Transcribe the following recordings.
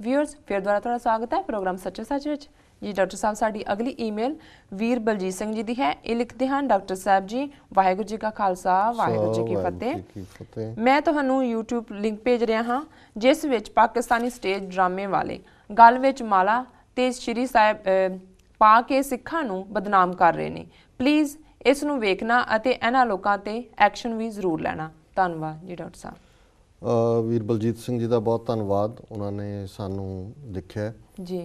Viewers फिर दोबारा थोड़ा स्वागत है प्रोग्राम सच्चे सच विच जी। डॉक्टर साहब साडी अगली ईमेल वीर बलजीत सिंह जी दी है। ये लिखते हैं डॉक्टर साहब जी वाहिगुरू जी का खालसा वाहिगुरू जी की फतेह। मैं तुहानू यूट्यूब लिंक भेज रहा हाँ जिस विच पाकिस्तानी स्टेज ड्रामे वाले गल विच माला ते श्री साहिब पा के सिखां नू बदनाम कर रहे ने। प्लीज़ इस नू वेखना अते इन्हां लोकां ते एक्शन भी जरूर लेना। धन्नवाद जी डॉक्टर साहब। ਵੀਰ ਬਲਜੀਤ ਸਿੰਘ ਜੀ ਦਾ ਬਹੁਤ ਧੰਨਵਾਦ। ਉਹਨਾਂ ਨੇ ਸਾਨੂੰ ਲਿਖਿਆ ਜੀ।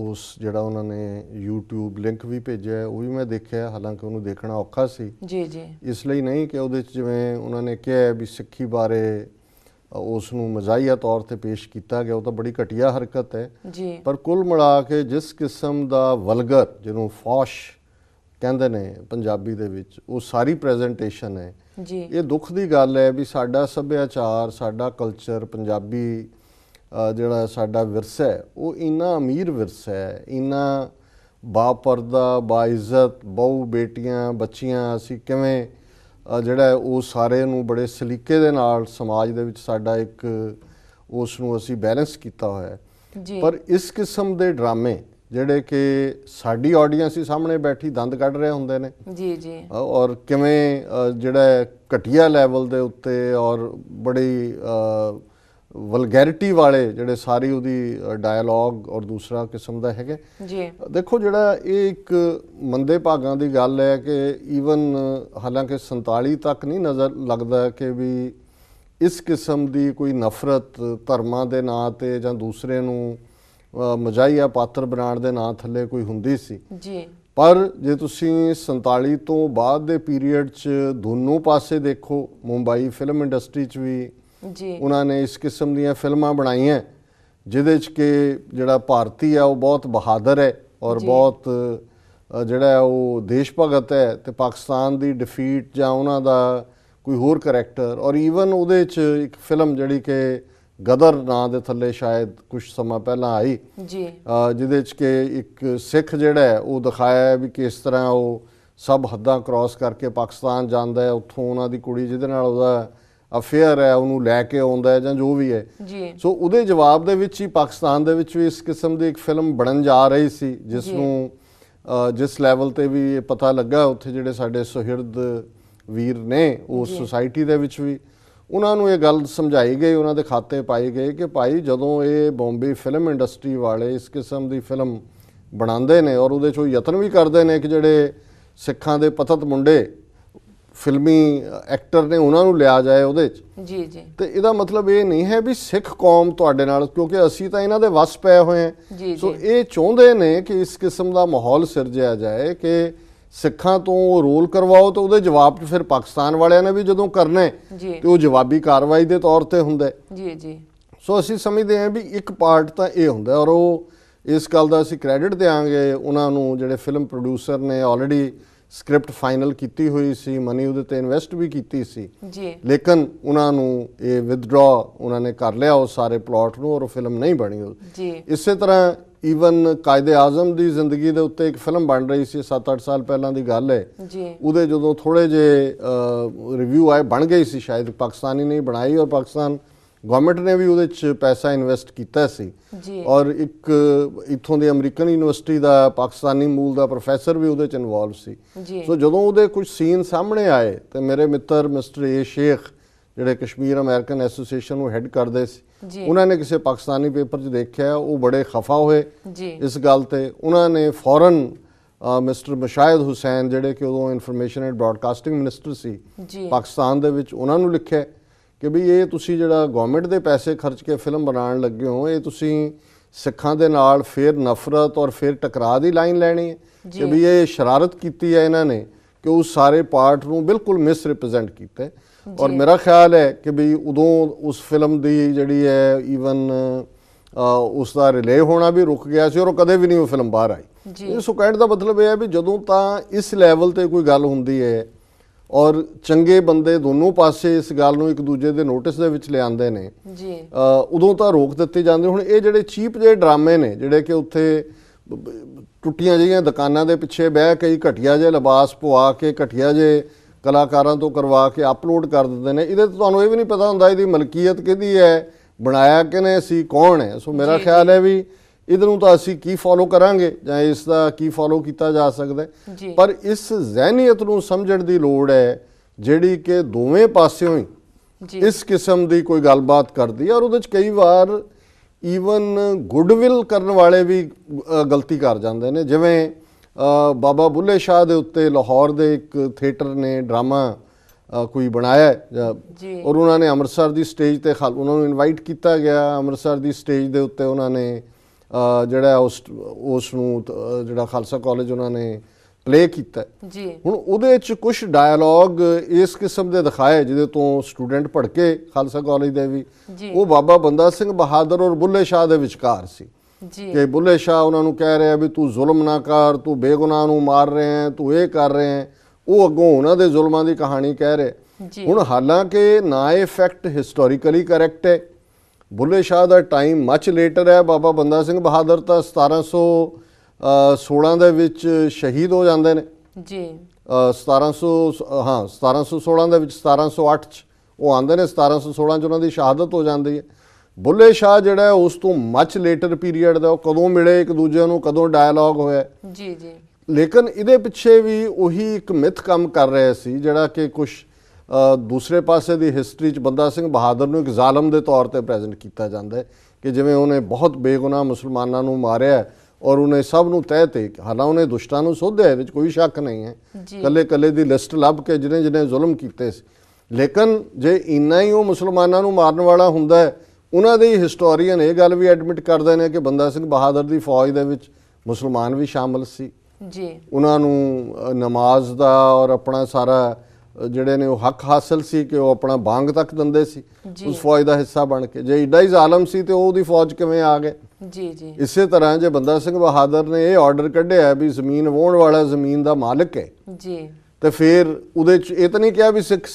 ਉਸ ਜਿਹੜਾ ਉਹਨਾਂ ਨੇ YouTube ਲਿੰਕ ਵੀ ਭੇਜਿਆ ਉਹ ਵੀ ਮੈਂ ਦੇਖਿਆ, ਹਾਲਾਂਕਿ ਉਹਨੂੰ ਦੇਖਣਾ ਔਖਾ ਸੀ ਜੀ ਜੀ। ਇਸ ਲਈ ਨਹੀਂ ਕਿ ਉਹਦੇ 'ਚ ਜਿਵੇਂ ਉਹਨਾਂ ਨੇ ਕਿਹਾ ਵੀ ਸਿੱਖੀ ਬਾਰੇ ਉਸ ਨੂੰ ਮਜ਼ਾਹੀਆ ਤੌਰ 'ਤੇ ਪੇਸ਼ ਕੀਤਾ ਗਿਆ, ਉਹ ਤਾਂ ਬੜੀ ਘਟੀਆ ਹਰਕਤ ਹੈ ਜੀ। ਪਰ ਕੁੱਲ ਮਿਲਾ ਕੇ ਜਿਸ ਕਿਸਮ ਦਾ ਵਲਗਰ ਜਿਹਨੂੰ ਫੌਸ਼ ਕਹਿੰਦੇ ਨੇ ਪੰਜਾਬੀ ਦੇ ਵਿੱਚ, ਉਹ ਸਾਰੀ ਪ੍ਰੈਜੈਂਟੇਸ਼ਨ ਹੈ ਜੀ। ਇਹ ਦੁੱਖ ਦੀ ਗੱਲ ਹੈ ਵੀ ਸਾਡਾ ਸੱਭਿਆਚਾਰ, ਸਾਡਾ ਕਲਚਰ, ਪੰਜਾਬੀ ਜਿਹੜਾ ਸਾਡਾ ਵਿਰਸਾ ਹੈ ਉਹ ਇੰਨਾ ਅਮੀਰ ਵਿਰਸਾ ਹੈ, ਇੰਨਾ ਬਾਪਰਦਾ, ਬਾਇਜ਼ਤ, ਬਹੁ ਬੇਟੀਆਂ, ਬੱਚੀਆਂ, ਅਸੀਂ ਕਿਵੇਂ ਜਿਹੜਾ ਉਹ ਸਾਰੇ ਨੂੰ ਬੜੇ ਸਲੀਕੇ ਦੇ ਨਾਲ ਸਮਾਜ ਦੇ ਵਿੱਚ ਸਾਡਾ ਇੱਕ ਉਸ ਨੂੰ ਅਸੀਂ ਬੈਲੈਂਸ ਕੀਤਾ ਹੋਇਆ ਹੈ। ਪਰ ਇਸ ਕਿਸਮ ਦੇ ਡਰਾਮੇ ਜਿਹੜੇ ਕਿ ਸਾਡੀ ਆਡੀਅנס ਹੀ ਸਾਹਮਣੇ ਬੈਠੀ ਦੰਦ ਕੱਢ ਰਹੇ ਹੁੰਦੇ ਨੇ ਜੀ ਜੀ, ਔਰ ਕਿਵੇਂ ਜਿਹੜਾ ਘਟੀਆ ਲੈਵਲ ਦੇ ਉੱਤੇ ਔਰ ਬੜੀ ਵਲਗੈਰਿਟੀ ਵਾਲੇ ਜਿਹੜੇ ਸਾਰੀ ਉਹਦੀ ਡਾਇਲੌਗ ਔਰ ਦੂਸਰਾ ਕਿਸਮ ਦਾ ਹੈਗੇ ਜੀ। ਦੇਖੋ ਜਿਹੜਾ ਇਹ ਇੱਕ ਮੰਦੇ ਭਾਗਾਂ ਦੀ ਗੱਲ ਹੈ ਕਿ ਈਵਨ ਹਾਲਾਂਕਿ 47 ਤੱਕ ਨਹੀਂ ਨਜ਼ਰ ਲੱਗਦਾ ਕਿ ਵੀ ਇਸ ਕਿਸਮ ਦੀ ਕੋਈ ਨਫ਼ਰਤ ਧਰਮਾਂ ਦੇ ਨਾਂ 'ਤੇ ਜਾਂ ਦੂਸਰੇ ਨੂੰ ਮਜ਼ਾਹੀਆ ਪਾਤਰ ਬਣਾਉਣ ਦੇ ਨਾਂ ਥੱਲੇ ਕੋਈ ਹੁੰਦੀ ਸੀ ਜੀ। ਪਰ ਜੇ ਤੁਸੀਂ 47 ਤੋਂ ਬਾਅਦ ਦੇ ਪੀਰੀਅਡ 'ਚ ਦੋਨੋਂ ਪਾਸੇ ਦੇਖੋ, ਮੁੰਬਈ ਫਿਲਮ ਇੰਡਸਟਰੀ 'ਚ ਵੀ ਜੀ ਉਹਨਾਂ ਨੇ ਇਸ ਕਿਸਮ ਦੀਆਂ ਫਿਲਮਾਂ ਬਣਾਈਆਂ ਜਿਹਦੇ 'ਚ ਕਿ ਜਿਹੜਾ ਭਾਰਤੀ ਹੈ ਉਹ ਬਹੁਤ ਬਹਾਦਰ ਹੈ ਔਰ ਬਹੁਤ ਜਿਹੜਾ ਉਹ ਦੇਸ਼ ਭਗਤ ਹੈ, ਤੇ ਪਾਕਿਸਤਾਨ ਦੀ ਡਿਫੀਟ ਜਾਂ ਉਹਨਾਂ ਦਾ ਕੋਈ ਹੋਰ ਕਰੈਕਟਰ। ਔਰ ਈਵਨ ਉਹਦੇ 'ਚ ਇੱਕ ਫਿਲਮ ਜਿਹੜੀ ਕਿ ਗਦਰ ਨਾਂ ਦੇ ਥੱਲੇ ਸ਼ਾਇਦ ਕੁਝ ਸਮਾਂ ਪਹਿਲਾਂ ਆਈ ਜੀ, ਜਿਹਦੇ 'ਚ ਕਿ ਇੱਕ ਸਿੱਖ ਜਿਹੜਾ ਹੈ ਉਹ ਦਿਖਾਇਆ ਹੈ ਵੀ ਕਿਸ ਤਰ੍ਹਾਂ ਉਹ ਸਭ ਹੱਦਾਂ ਕ੍ਰਾਸ ਕਰਕੇ ਪਾਕਿਸਤਾਨ ਜਾਂਦਾ ਹੈ, ਉੱਥੋਂ ਉਹਨਾਂ ਦੀ ਕੁੜੀ ਜਿਹਦੇ ਨਾਲ ਉਹਦਾ ਅਫੇਅਰ ਹੈ ਉਹਨੂੰ ਲੈ ਕੇ ਆਉਂਦਾ ਹੈ ਜਾਂ ਜੋ ਵੀ ਹੈ ਜੀ। ਸੋ ਉਹਦੇ ਜਵਾਬ ਦੇ ਵਿੱਚ ਹੀ ਪਾਕਿਸਤਾਨ ਦੇ ਵਿੱਚ ਵੀ ਇਸ ਕਿਸਮ ਦੀ ਇੱਕ ਫਿਲਮ ਬਣਨ ਜਾ ਰਹੀ ਸੀ ਜਿਸ ਨੂੰ ਜਿਸ ਲੈਵਲ 'ਤੇ ਵੀ ਇਹ ਪਤਾ ਲੱਗਾ ਉੱਥੇ ਜਿਹੜੇ ਸਾਡੇ ਸੁਹਿਰਦ ਵੀਰ ਨੇ ਉਸ ਸੁਸਾਇਟੀ ਦੇ ਵਿੱਚ ਵੀ ਉਹਨਾਂ ਨੂੰ ਇਹ ਗੱਲ ਸਮਝਾਈ ਗਈ, ਉਹਨਾਂ ਦੇ ਖਾਤੇ ਪਾਈ ਗਏ ਕਿ ਭਾਈ ਜਦੋਂ ਇਹ ਬੰਬੇ ਫਿਲਮ ਇੰਡਸਟਰੀ ਵਾਲੇ ਇਸ ਕਿਸਮ ਦੀ ਫਿਲਮ ਬਣਾਉਂਦੇ ਨੇ ਔਰ ਉਹਦੇ 'ਚ ਉਹ ਯਤਨ ਵੀ ਕਰਦੇ ਨੇ ਕਿ ਜਿਹੜੇ ਸਿੱਖਾਂ ਦੇ ਪਤਤ ਮੁੰਡੇ ਫਿਲਮੀ ਐਕਟਰ ਨੇ ਉਹਨਾਂ ਨੂੰ ਲਿਆ ਜਾਏ ਉਹਦੇ 'ਚ ਜੀ ਜੀ, ਤੇ ਇਹਦਾ ਮਤਲਬ ਇਹ ਨਹੀਂ ਹੈ ਵੀ ਸਿੱਖ ਕੌਮ ਤੁਹਾਡੇ ਨਾਲ, ਕਿਉਂਕਿ ਅਸੀਂ ਤਾਂ ਇਹਨਾਂ ਦੇ ਵੱਸ ਪਏ ਹੋਏ ਹਾਂ। ਸੋ ਇਹ ਚਾਹੁੰਦੇ ਨੇ ਕਿ ਇਸ ਕਿਸਮ ਦਾ ਮਾਹੌਲ ਸਿਰਜਿਆ ਜਾਏ ਕਿ ਸਿੱਖਾਂ ਤੋਂ ਉਹ ਰੋਲ ਕਰਵਾਓ ਤੇ ਉਹਦੇ ਜਵਾਬ 'ਚ ਫਿਰ ਪਾਕਿਸਤਾਨ ਵਾਲਿਆਂ ਨੇ ਵੀ ਜਦੋਂ ਕਰਨੇ ਤੇ ਉਹ ਜਵਾਬੀ ਕਾਰਵਾਈ ਦੇ ਤੌਰ ਤੇ ਹੁੰਦਾ ਜੀ ਜੀ। ਸੋ ਅਸੀਂ ਸਮਝਦੇ ਹਾਂ ਵੀ ਇੱਕ ਪਾਰਟ ਤਾਂ ਇਹ ਹੁੰਦਾ ਔਰ ਉਹ ਇਸ ਗੱਲ ਦਾ ਅਸੀਂ ਕ੍ਰੈਡਿਟ ਦਿਆਂਗੇ ਉਹਨਾਂ ਨੂੰ ਜਿਹੜੇ ਫਿਲਮ ਪ੍ਰੋਡਿਊਸਰ ਨੇ ਆਲਰੇਡੀ ਸਕ੍ਰਿਪਟ ਫਾਈਨਲ ਕੀਤੀ ਹੋਈ ਸੀ, ਮਨੀ ਉਹਦੇ ਤੇ ਇਨਵੈਸਟ ਵੀ ਕੀਤੀ ਸੀ ਜੀ, ਲੇਕਿਨ ਉਹਨਾਂ ਨੂੰ ਇਹ ਵਿਦਡਰਾ ਉਹਨਾਂ ਨੇ ਕਰ ਲਿਆ ਉਹ ਸਾਰੇ ਪਲਾਟ ਨੂੰ ਔਰ ਉਹ ਫਿਲਮ ਨਹੀਂ ਬਣੀ ਜੀ। ਇਸੇ ਤਰ੍ਹਾਂ ਈਵਨ ਕਾਇਦੇ ਆਜ਼ਮ ਦੀ ਜ਼ਿੰਦਗੀ ਦੇ ਉੱਤੇ ਇੱਕ ਫਿਲਮ ਬਣ ਰਹੀ ਸੀ 7-8 ਸਾਲ ਪਹਿਲਾਂ ਦੀ ਗੱਲ ਹੈ ਜੀ। ਉਹਦੇ ਜਦੋਂ ਥੋੜੇ ਜਿਹੇ ਰਿਵਿਊ ਆਏ ਬਣ ਗਈ ਸੀ, ਸ਼ਾਇਦ ਪਾਕਿਸਤਾਨੀ ਨੇ ਬਣਾਈ ਔਰ ਪਾਕਿਸਤਾਨ ਗਵਰਨਮੈਂਟ ਨੇ ਵੀ ਉਹਦੇ 'ਚ ਪੈਸਾ ਇਨਵੈਸਟ ਕੀਤਾ ਸੀ ਔਰ ਇੱਕ ਇੱਥੋਂ ਦੀ ਅਮਰੀਕਨ ਯੂਨੀਵਰਸਿਟੀ ਦਾ ਪਾਕਿਸਤਾਨੀ ਮੂਲ ਦਾ ਪ੍ਰੋਫੈਸਰ ਵੀ ਉਹਦੇ 'ਚ ਇਨਵੋਲਵ ਸੀ। ਸੋ ਜਦੋਂ ਉਹਦੇ ਕੁਝ ਸੀਨ ਸਾਹਮਣੇ ਆਏ ਤੇ ਮੇਰੇ ਮਿੱਤਰ ਮਿਸਟਰ ਏ ਸ਼ੇਖ ਜਿਹੜੇ ਕਸ਼ਮੀਰ ਅਮਰੀਕਨ ਐਸੋਸੀਏਸ਼ਨ ਨੂੰ ਹੈਡ ਕਰਦੇ ਸੀ, ਉਹਨਾਂ ਨੇ ਕਿਸੇ ਪਾਕਿਸਤਾਨੀ ਪੇਪਰ 'ਚ ਦੇਖਿਆ, ਉਹ ਬੜੇ ਖਫਾ ਹੋਏ ਇਸ ਗੱਲ ਤੇ। ਉਹਨਾਂ ਨੇ ਫੌਰਨ ਮਿਸਟਰ ਮੁਸ਼ਾਹਿਦ ਹੁਸੈਨ ਜਿਹੜੇ ਕਿ ਉਦੋਂ ਇਨਫੋਰਮੇਸ਼ਨ ਐਂਡ ਬ੍ਰੌਡਕਾਸਟਿੰਗ ਮਿਨਿਸਟਰ ਸੀ ਪਾਕਿਸਤਾਨ ਦੇ ਵਿੱਚ, ਉਹਨਾਂ ਨੂੰ ਲਿਖਿਆ ਕਿ ਵੀ ਇਹ ਤੁਸੀਂ ਜਿਹੜਾ ਗਵਰਨਮੈਂਟ ਦੇ ਪੈਸੇ ਖਰਚ ਕੇ ਫਿਲਮ ਬਣਾਉਣ ਲੱਗੇ ਹੋ, ਇਹ ਤੁਸੀਂ ਸਿੱਖਾਂ ਦੇ ਨਾਲ ਫਿਰ ਨਫ਼ਰਤ ਔਰ ਫਿਰ ਟਕਰਾਅ ਦੀ ਲਾਈਨ ਲੈਣੀ ਹੈ ਕਿ ਵੀ ਇਹ ਸ਼ਰਾਰਤ ਕੀਤੀ ਹੈ ਇਹਨਾਂ ਨੇ ਕਿ ਉਸ ਸਾਰੇ ਪਾਰਟ ਨੂੰ ਬਿਲਕੁਲ ਮਿਸ ਰਿਪਰੈਜ਼ੈਂਟ ਕੀਤਾ। ਔਰ ਮੇਰਾ ਖਿਆਲ ਹੈ ਕਿ ਵੀ ਉਦੋਂ ਉਸ ਫਿਲਮ ਦੀ ਜਿਹੜੀ ਹੈ ਈਵਨ ਉਸ ਦਾ ਰਿਲੇ ਹੋਣਾ ਵੀ ਰੁਕ ਗਿਆ ਸੀ ਔਰ ਉਹ ਕਦੇ ਵੀ ਨਹੀਂ ਉਹ ਫਿਲਮ ਬਾਹਰ ਆਈ। ਸੋ ਕਹਿਣ ਦਾ ਮਤਲਬ ਇਹ ਹੈ ਵੀ ਜਦੋਂ ਤਾਂ ਇਸ ਲੈਵਲ 'ਤੇ ਕੋਈ ਗੱਲ ਹੁੰਦੀ ਹੈ ਔਰ ਚੰਗੇ ਬੰਦੇ ਦੋਨੋਂ ਪਾਸੇ ਇਸ ਗੱਲ ਨੂੰ ਇੱਕ ਦੂਜੇ ਦੇ ਨੋਟਿਸ ਦੇ ਵਿੱਚ ਲਿਆਉਂਦੇ ਨੇ ਉਦੋਂ ਤਾਂ ਰੋਕ ਦਿੱਤੇ ਜਾਂਦੇ। ਹੁਣ ਇਹ ਜਿਹੜੇ ਚੀਪ ਜਿਹੇ ਡਰਾਮੇ ਨੇ ਜਿਹੜੇ ਕਿ ਉੱਥੇ ਟੁੱਟੀਆਂ ਜਿਹੀਆਂ ਦੁਕਾਨਾਂ ਦੇ ਪਿੱਛੇ ਬਹਿ ਕੇ ਘਟੀਆ ਜਿਹੇ ਲਿਬਾਸ ਪਵਾ ਕੇ ਘਟੀਆ ਜਿਹੇ ਕਲਾਕਾਰਾਂ ਤੋਂ ਕਰਵਾ ਕੇ ਅਪਲੋਡ ਕਰ ਦਿੰਦੇ ਨੇ, ਇਹਦੇ ਤੋਂ ਤੁਹਾਨੂੰ ਇਹ ਵੀ ਨਹੀਂ ਪਤਾ ਹੁੰਦਾ ਇਹਦੀ ਮਲਕੀਅਤ ਕਿਹਦੀ ਹੈ, ਬਣਾਇਆ ਕਿਨੇ ਸੀ, ਕੌਣ ਹੈ। ਸੋ ਮੇਰਾ ਖਿਆਲ ਹੈ ਵੀ ਇਹਦੇ ਨੂੰ ਤਾਂ ਅਸੀਂ ਕੀ ਫੋਲੋ ਕਰਾਂਗੇ ਜਾਂ ਇਸ ਦਾ ਕੀ ਫੋਲੋ ਕੀਤਾ ਜਾ ਸਕਦਾ, ਪਰ ਇਸ ਜ਼ਹਿਨੀਅਤ ਨੂੰ ਸਮਝਣ ਦੀ ਲੋੜ ਹੈ ਜਿਹੜੀ ਕਿ ਦੋਵੇਂ ਪਾਸਿਓਂ ਹੀ ਇਸ ਕਿਸਮ ਦੀ ਕੋਈ ਗੱਲਬਾਤ ਕਰਦੀ ਹੈ। ਔਰ ਉਹਦੇ 'ਚ ਕਈ ਵਾਰ ਈਵਨ ਗੁੱਡਵਿਲ ਕਰਨ ਵਾਲੇ ਵੀ ਗਲਤੀ ਕਰ ਜਾਂਦੇ ਨੇ। ਜਿਵੇਂ ਬਾਬਾ ਬੁੱਲੇ ਸ਼ਾਹ ਦੇ ਉੱਤੇ ਲਾਹੌਰ ਦੇ ਇੱਕ ਥੀਏਟਰ ਨੇ ਡਰਾਮਾ ਕੋਈ ਬਣਾਇਆ ਔਰ ਉਹਨਾਂ ਨੇ ਅੰਮ੍ਰਿਤਸਰ ਦੀ ਸਟੇਜ ਤੇ ਉਹਨਾਂ ਨੂੰ ਇਨਵਾਈਟ ਕੀਤਾ ਗਿਆ। ਅੰਮ੍ਰਿਤਸਰ ਦੀ ਸਟੇਜ ਦੇ ਉੱਤੇ ਉਹਨਾਂ ਨੇ ਜਿਹੜਾ ਉਸ ਨੂੰ ਜਿਹੜਾ ਖਾਲਸਾ ਕਾਲਜ ਉਹਨਾਂ ਨੇ ਪਲੇ ਕੀਤਾ ਜੀ। ਹੁਣ ਉਹਦੇ 'ਚ ਕੁਝ ਡਾਇਲੋਗ ਇਸ ਕਿਸਮ ਦੇ ਦਿਖਾਏ ਜਿਹਦੇ ਤੋਂ ਸਟੂਡੈਂਟ ਭੜਕੇ ਖਾਲਸਾ ਕਾਲਜ ਦੇ ਵੀ। ਉਹ ਬਾਬਾ ਬੰਦਾ ਸਿੰਘ ਬਹਾਦਰ ਔਰ ਬੁੱਲੇ ਸ਼ਾਹ ਦੇ ਵਿਚਕਾਰ ਸੀ ਕਿ ਬੁੱਲੇ ਸ਼ਾਹ ਉਹਨਾਂ ਨੂੰ ਕਹਿ ਰਿਹਾ ਵੀ ਤੂੰ ਜ਼ੁਲਮ ਨਾ ਕਰ, ਤੂੰ ਬੇਗੁਨਾਹ ਨੂੰ ਮਾਰ ਰਹੇ ਹੈ, ਤੂੰ ਇਹ ਕਰ ਰਹੇ ਹੈ। ਉਹ ਅੱਗੋਂ ਉਹਨਾਂ ਦੇ ਜ਼ੁਲਮਾਂ ਦੀ ਕਹਾਣੀ ਕਹਿ ਰਹੇ। ਹੁਣ ਹਾਲਾਂਕਿ ਨਾ ਇਹ ਫੈਕਟ ਹਿਸਟੋਰੀਕਲੀ ਕਰੈਕਟ ਹੈ, ਬੁੱਲੇ ਸ਼ਾਹ ਦਾ ਟਾਈਮ ਮੱਚ ਲੇਟਰ ਹੈ। ਬਾਬਾ ਬੰਦਾ ਸਿੰਘ ਬਹਾਦਰ ਤਾਂ 1716 ਦੇ ਵਿੱਚ ਸ਼ਹੀਦ ਹੋ ਜਾਂਦੇ ਨੇ ਜੀ। 1716 ਦੇ ਵਿੱਚ 1708 'ਚ ਉਹ ਆਉਂਦੇ ਨੇ, 1716 'ਚ ਉਹਨਾਂ ਦੀ ਸ਼ਹਾਦਤ ਹੋ ਜਾਂਦੀ ਹੈ। ਬੁੱਲੇ ਸ਼ਾਹ ਜਿਹੜਾ ਉਸ ਤੋਂ ਮੱਚ ਲੇਟਰ ਪੀਰੀਅਡ ਦਾ, ਉਹ ਕਦੋਂ ਮਿਲੇ ਇੱਕ ਦੂਜੇ ਨੂੰ, ਕਦੋਂ ਡਾਇਲੌਗ ਹੋਇਆ ਜੀ ਜੀ। ਲੇਕਿਨ ਇਹਦੇ ਪਿੱਛੇ ਵੀ ਉਹੀ ਇੱਕ ਮਿਥ ਕੰਮ ਕਰ ਰਿਹਾ ਸੀ ਜਿਹੜਾ ਕਿ ਕੁਝ ਦੂਸਰੇ ਪਾਸੇ ਦੀ ਹਿਸਟਰੀ 'ਚ ਬੰਦਾ ਸਿੰਘ ਬਹਾਦਰ ਨੂੰ ਇੱਕ ਜ਼ਾਲਮ ਦੇ ਤੌਰ ਤੇ ਪ੍ਰੈਜ਼ੈਂਟ ਕੀਤਾ ਜਾਂਦਾ ਹੈ ਕਿ ਜਿਵੇਂ ਉਹਨੇ ਬਹੁਤ ਬੇਗੁਨਾਹ ਮੁਸਲਮਾਨਾਂ ਨੂੰ ਮਾਰਿਆ ਔਰ ਉਹਨੇ ਸਭ ਨੂੰ ਤਹਿ ਤੇ, ਹਾਲਾਂ ਉਹਨੇ ਦੁਸ਼ਟਾਂ ਨੂੰ ਸੋਧਿਆ, ਇਹਦੇ 'ਚ ਕੋਈ ਸ਼ੱਕ ਨਹੀਂ ਹੈ। ਕੱਲੇ ਕੱਲੇ ਦੀ ਲਿਸਟ ਲੱਭ ਕੇ ਜਿਹਨੇ ਜਿਹਨੇ ਜ਼ੁਲਮ ਕੀਤੇ ਸੀ। ਲੇਕਿਨ ਜੇ ਇੰਨਾ ਹੀ ਉਹ ਮੁਸਲਮਾਨਾਂ ਨੂੰ ਮਾਰਨ ਵਾਲਾ ਹੁੰਦਾ ਹੈ, ਉਹਨਾਂ ਦੇ ਹਿਸਟੋਰੀਅਨ ਇਹ ਗੱਲ ਵੀ ਐਡਮਿਟ ਕਰਦੇ ਨੇ ਕਿ ਬੰਦਾ ਸਿੰਘ ਬਹਾਦਰ ਦੀ ਫੌਜ ਦੇ ਵਿੱਚ ਮੁਸਲਮਾਨ ਵੀ ਸ਼ਾਮਲ ਸੀ ਜੀ। ਉਹਨਾਂ ਨੂੰ ਨਮਾਜ਼ ਦਾ ਔਰ ਆਪਣਾ ਸਾਰਾ ਜਿਹੜੇ ਨੇ ਉਹ ਹੱਕ ਹਾਸਲ ਸੀ ਕਿ ਉਹ ਆਪਣਾ ਬਾਂਗ ਤੱਕ ਦਿੰਦੇ ਸੀ ਉਸ ਫੌਜ ਦਾ ਹਿੱਸਾ ਬਣ ਕੇ। ਜੇ ਏਡਾ ਹੀ ਜ਼ਾਲਮ ਸੀ ਤੇ ਉਹਦੀ ਫੌਜ ਕਿਵੇਂ ਆ ਗਏ ਜੀ ਜੀ। ਇਸੇ ਤਰ੍ਹਾਂ ਜੇ ਬੰਦਾ ਸਿੰਘ ਬਹਾਦਰ ਨੇ ਇਹ ਆਰਡਰ ਕੱਢਿਆ ਵੀ ਜ਼ਮੀਨ ਵਾਹੁਣ ਵਾਲਾ ਜ਼ਮੀਨ ਦਾ ਮਾਲਕ ਹੈ ਜੀ, ਤੇ ਫਿਰ ਉਹਦੇ 'ਚ ਇਹ ਤਾਂ ਨਹੀਂ ਕਿਹਾ ਵੀ ਸਿੱਖ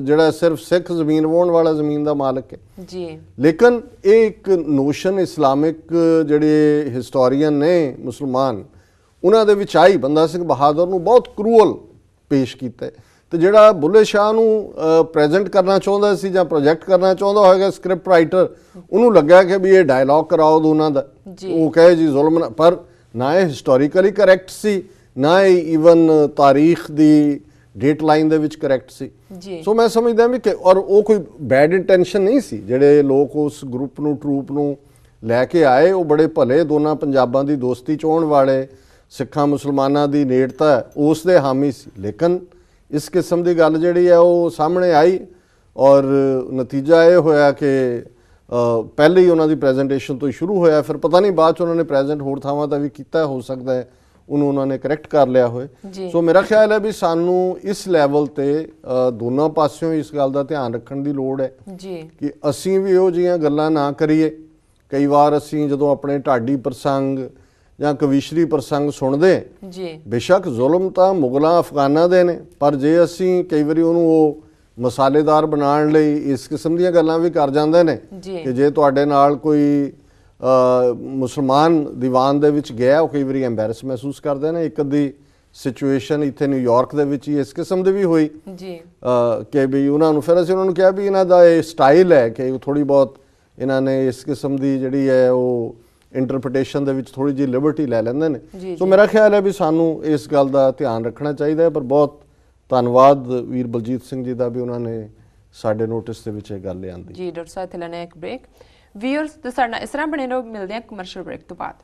ਜਿਹੜਾ ਸਿਰਫ ਸਿੱਖ ਜ਼ਮੀਨ ਵਾਹੁਣ ਵਾਲਾ ਜ਼ਮੀਨ ਦਾ ਮਾਲਕ ਹੈ ਜੀ। ਲੇਕਿਨ ਇਹ ਇੱਕ ਨੋਸ਼ਨ ਇਸਲਾਮਿਕ ਜਿਹੜੇ ਹਿਸਟੋਰੀਅਨ ਨੇ ਮੁਸਲਮਾਨ, ਉਹਨਾਂ ਦੇ ਵਿੱਚ ਆਈ ਬੰਦਾ ਸਿੰਘ ਬਹਾਦਰ ਨੂੰ ਬਹੁਤ ਕਰੂਅਲ ਪੇਸ਼ ਕੀਤਾ। ਤੇ ਜਿਹੜਾ ਬੁੱਲੇ ਸ਼ਾਹ ਨੂੰ ਪ੍ਰੈਜ਼ੈਂਟ ਕਰਨਾ ਚਾਹੁੰਦਾ ਸੀ ਜਾਂ ਪ੍ਰੋਜੈਕਟ ਕਰਨਾ ਚਾਹੁੰਦਾ ਹੋਏਗਾ ਸਕ੍ਰਿਪਟ ਰਾਈਟਰ, ਉਹਨੂੰ ਲੱਗਾ ਕਿ ਵੀ ਇਹ ਡਾਇਲੌਗ ਕਰਾਓ ਦੋਨਾਂ ਦਾ, ਉਹ ਕਹੇ ਜੀ ਜ਼ੁਲਮ, ਪਰ ਨਾ ਇਹ ਹਿਸਟੋਰੀਕਲੀ ਕਰੈਕਟ ਸੀ ਨਾ ਇਹ ਈਵਨ ਤਾਰੀਖ ਦੀ ਡੇਟ ਲਾਈਨ ਦੇ ਵਿੱਚ ਕਰੈਕਟ ਸੀ। ਸੋ ਮੈਂ ਸਮਝਦਾ ਵੀ ਕਿ ਔਰ ਉਹ ਕੋਈ ਬੈਡ ਇੰਟੈਂਸ਼ਨ ਨਹੀਂ ਸੀ। ਜਿਹੜੇ ਲੋਕ ਉਸ ਗਰੁੱਪ ਨੂੰ ਟਰੂਪ ਨੂੰ ਲੈ ਕੇ ਆਏ ਉਹ ਬੜੇ ਭਲੇ, ਦੋਨਾਂ ਪੰਜਾਬਾਂ ਦੀ ਦੋਸਤੀ ਚਾਹੁਣ ਵਾਲੇ, ਸਿੱਖਾਂ ਮੁਸਲਮਾਨਾਂ ਦੀ ਨੇੜਤਾ ਉਸ ਦੇ ਹਾਮੀ ਸੀ। ਲੇਕਿਨ ਇਸ ਕਿਸਮ ਦੀ ਗੱਲ ਜਿਹੜੀ ਹੈ ਉਹ ਸਾਹਮਣੇ ਆਈ ਔਰ ਨਤੀਜਾ ਇਹ ਹੋਇਆ ਕਿ ਪਹਿਲੇ ਹੀ ਉਹਨਾਂ ਦੀ ਪ੍ਰੈਜੈਂਟੇਸ਼ਨ ਤੋਂ ਸ਼ੁਰੂ ਹੋਇਆ, ਫਿਰ ਪਤਾ ਨਹੀਂ ਬਾਅਦ 'ਚ ਉਹਨਾਂ ਨੇ ਪ੍ਰੈਜ਼ੈਂਟ ਹੋਰ ਥਾਵਾਂ 'ਤੇ ਵੀ ਕੀਤਾ, ਹੋ ਸਕਦਾ ਹੈ ਉਹਨੂੰ ਉਹਨਾਂ ਨੇ ਕਰੈਕਟ ਕਰ ਲਿਆ ਹੋਏ। ਸੋ ਮੇਰਾ ਖਿਆਲ ਹੈ ਵੀ ਸਾਨੂੰ ਇਸ ਲੈਵਲ ਤੇ ਦੋਨਾਂ ਪਾਸਿਓਂ ਇਸ ਗੱਲ ਦਾ ਧਿਆਨ ਰੱਖਣ ਦੀ ਲੋੜ ਹੈ ਕਿ ਅਸੀਂ ਵੀ ਇਹੋ ਜਿਹੀਆਂ ਗੱਲਾਂ ਨਾ ਕਰੀਏ। ਕਈ ਵਾਰ ਅਸੀਂ ਜਦੋਂ ਆਪਣੇ ਢਾਡੀ ਪ੍ਰਸੰਗ ਜਾਂ ਕਵੀਸ਼ਰੀ ਪ੍ਰਸੰਗ ਸੁਣਦੇ, ਬੇਸ਼ੱਕ ਜ਼ੁਲਮ ਤਾਂ ਮੁਗਲਾਂ ਅਫਗਾਨਾਂ ਦੇ ਨੇ, ਪਰ ਜੇ ਅਸੀਂ ਕਈ ਵਾਰੀ ਉਹਨੂੰ ਉਹ ਮਸਾਲੇਦਾਰ ਬਣਾਉਣ ਲਈ ਇਸ ਕਿਸਮ ਦੀਆਂ ਗੱਲਾਂ ਵੀ ਕਰ ਜਾਂਦੇ ਨੇ ਕਿ ਜੇ ਤੁਹਾਡੇ ਨਾਲ ਕੋਈ ਮੁਸਲਮਾਨ ਦੀਵਾਨ ਦੇ ਵਿੱਚ ਗਿਆ, ਉਹ ਕਈ ਵਾਰੀ ਐਂਬੈਰਸ ਮਹਿਸੂਸ ਕਰਦੇ ਨੇ। ਇੱਕ ਅੱਧੀ ਸਿਚੁਏਸ਼ਨ ਇੱਥੇ ਨਿਊਯਾਰਕ ਦੇ ਵਿੱਚ ਹੀ ਇਸ ਕਿਸਮ ਦੀ ਵੀ ਹੋਈ ਕਿ ਵੀ ਉਹਨਾਂ ਨੂੰ, ਫਿਰ ਅਸੀਂ ਉਹਨਾਂ ਨੂੰ ਕਿਹਾ ਵੀ ਇਹਨਾਂ ਦਾ ਇਹ ਸਟਾਈਲ ਹੈ ਕਿ ਥੋੜ੍ਹੀ ਬਹੁਤ ਇਹਨਾਂ ਨੇ ਇਸ ਕਿਸਮ ਦੀ ਜਿਹੜੀ ਹੈ ਉਹ ਇੰਟਰਪ੍ਰੀਟੇਸ਼ਨ ਦੇ ਵਿੱਚ ਥੋੜ੍ਹੀ ਜਿਹੀ ਲਿਬਰਟੀ ਲੈ ਲੈਂਦੇ ਨੇ। ਸੋ ਮੇਰਾ ਖਿਆਲ ਹੈ ਵੀ ਸਾਨੂੰ ਇਸ ਗੱਲ ਦਾ ਧਿਆਨ ਰੱਖਣਾ ਚਾਹੀਦਾ ਹੈ। ਪਰ ਬਹੁਤ ਧੰਨਵਾਦ ਵੀਰ ਬਲਜੀਤ ਸਿੰਘ ਜੀ ਦਾ ਵੀ ਉਹਨਾਂ ਨੇ ਸਾਡੇ ਨੋਟਿਸ ਦੇ ਵਿੱਚ ਇਹ ਗੱਲ ਲਿਆਂਦੀ ਜੀ। ਡਾਕਟਰ ਸਾਹਿਬ, ਇੱਥੇ ਲੈਣਾ ਇੱਕ ਬ੍ਰੇਕ। ਵੀਅਰਸ ਤੇ ਸਾਡੇ ਨਾਲ ਇਸ ਤਰ੍ਹਾਂ ਬਣੇ ਰਹੋ, ਮਿਲਦੇ ਹਾਂ ਕਮਰਸ਼ੀਅਲ ਬ੍ਰੇਕ ਤੋਂ ਬਾਅਦ।